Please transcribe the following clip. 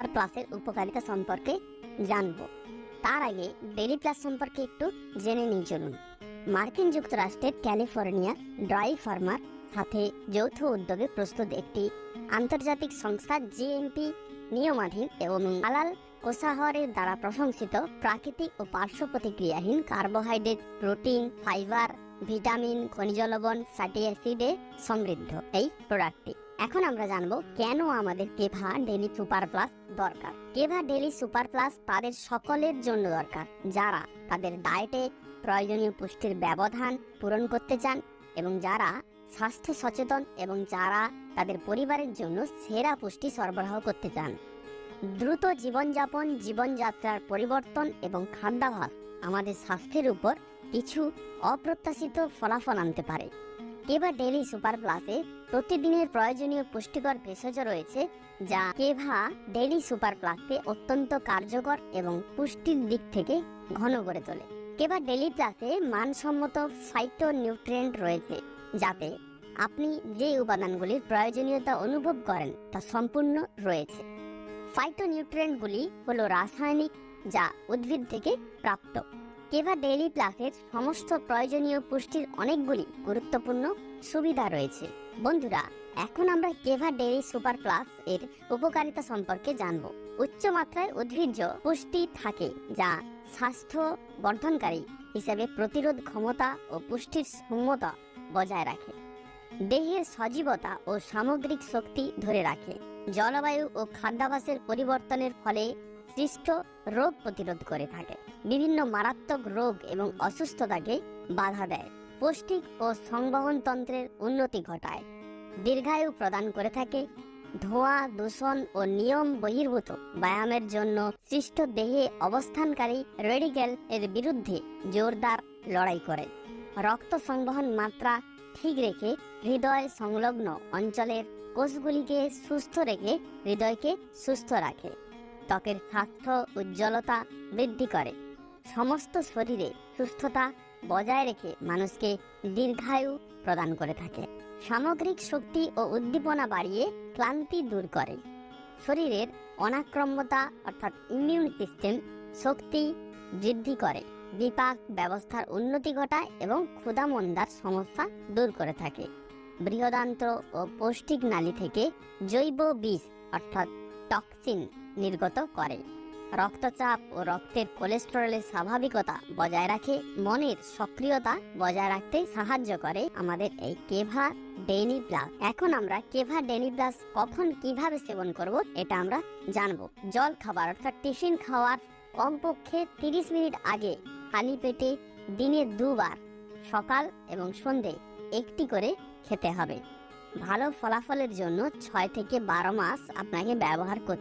আর প্লাসের উপকারিতা সম্পর্কে জানবো। তার আগে ডেইলি প্লাস সম্পর্কে একটু জেনে নিই চলুন। মার্কিন যুক্তরাষ্ট্রের ক্যালিফোর্নিয়ার ড্রাই ফার্মার সাথে যৌথ উদ্যোগে প্রস্তুত একটি আন্তর্জাতিক সংস্থা জিএমপি নিয়মাধীন এবং হালাল কোষাহারের দ্বারা প্রশংসিত প্রাকৃতিক ও পার্শ্ব প্রতিক্রিয়াহীন কার্বোহাইড্রেট, প্রোটিন, ফাইবার, ভিটামিন, খনিজ লবণ, ফ্যাটি অ্যাসিডে সমৃদ্ধ এই প্রোডাক্টটি। এখন আমরা জানবো কেন আমাদের কেভা ডেইলি সুপার প্লাস দরকার। কেভা ডেইলি সুপার প্লাস তাদের সকলের জন্য দরকার যারা তাদের ডায়েটে প্রয়োজনীয় পুষ্টির ব্যবধান পূরণ করতে চান এবং যারা স্বাস্থ্য সচেতন এবং যারা তাদের পরিবারের জন্য সেরা পুষ্টি সরবরাহ করতে চান। দ্রুত জীবনযাত্রার পরিবর্তন এবং খাদ্যাভ্যাস আমাদের স্বাস্থ্যের উপর কিছু অপ্রত্যাশিত ফলাফল আনতে পারে। কেভা ডেইলি সুপার প্লাসে প্রতিদিনের প্রয়োজনীয় পুষ্টিকর ভেষজ রয়েছে যা কেভা ডেইলি সুপার প্লাসকে অত্যন্ত কার্যকর এবং পুষ্টির দিক থেকে ঘন করে তোলে। কেভা ডেইলি প্লাসে মানসম্মত ফাইটো নিউট্রিয়েন্ট রয়েছে যাতে আপনি যে উপাদানগুলির প্রয়োজনীয়তা অনুভব করেন তা সম্পূর্ণ রয়েছে। ফাইটো নিউট্রিয়েন্টগুলি হলো রাসায়নিক যা উদ্ভিদ থেকে প্রাপ্ত। কেভা ডেইলি প্লাসের সমস্ত প্রয়োজনীয় পুষ্টির অনেকগুলি গুরুত্বপূর্ণ সুবিধা রয়েছে। বন্ধুরা, এখন আমরা কেভা ডেইলি সুপার প্লাস এর উপকারিতা সম্পর্কে জানব। উচ্চ মাত্রায় উদ্ভিজ্জ পুষ্টি থাকে যা স্বাস্থ্য বর্ধনকারী হিসেবে প্রতিরোধ ক্ষমতা ও পুষ্টির সমতা বজায় রাখে। দেহের সজীবতা ও সামগ্রিক শক্তি ধরে রাখে। জলবায়ু ও খাদ্যাভ্যাসের পরিবর্তনের ফলে সৃষ্ট রোগ প্রতিরোধ করে থাকে। বিভিন্ন মারাত্মক রোগ এবং অসুস্থতাকে বাধা দেয়। পৌষ্টিক ও সংবহন তন্ত্রের উন্নতি ঘটায়। দীর্ঘায়ু প্রদান করে থাকে। ধোঁয়া, দূষণ ও নিয়ম বহির্ভূত ব্যায়ামের জন্য সৃষ্ট দেহে অবস্থানকারী রেডিক্যাল এর বিরুদ্ধে জোরদার লড়াই করে। রক্ত সংবহন মাত্রা ঠিক রেখে হৃদয় সংলগ্ন অঞ্চলের কোষগুলিকে সুস্থ রেখে হৃদয়কে সুস্থ রাখে। ত্বকের স্বাস্থ্য উজ্জ্বলতা বৃদ্ধি করে। সমস্ত শরীরে সুস্থতা বজায় রেখে মানুষকে দীর্ঘায়ু প্রদান করে থাকে। সামগ্রিক শক্তি ও উদ্দীপনা বাড়িয়ে ক্লান্তি দূর করে। শরীরের অনাক্রম্যতা অর্থাৎ ইমিউন সিস্টেম শক্তি বৃদ্ধি করে। বিপাক ব্যবস্থার উন্নতি ঘটায় এবং ক্ষুধামন্দার সমস্যা দূর করে থাকে। বৃহদান্ত্র ও পৌষ্টিক নালী থেকে জৈব বিষ অর্থাৎ টক্সিন নির্গত করে। রক্তচাপ ও রক্তের কোলেস্টেরলের স্বাভাবিকতা বজায় রাখে। মনের সক্রিয়তা বজায় রাখতে সাহায্য করে আমাদের এই কেভা ডেইলি প্লাস। এখন আমরা কেভা ডেইলি প্লাস কখন কিভাবে সেবন করব এটা আমরা জানবো। জল খাবার অর্থাৎ টিফিন খাওয়ার কমপক্ষে 30 মিনিট আগে খালি পেটে দিনে 2 বার সকাল এবং সন্ধে একটি করে খেতে হবে। ভালো ফলাফলের জন্য 6 থেকে 12 মাস আপনাকে ব্যবহার করতে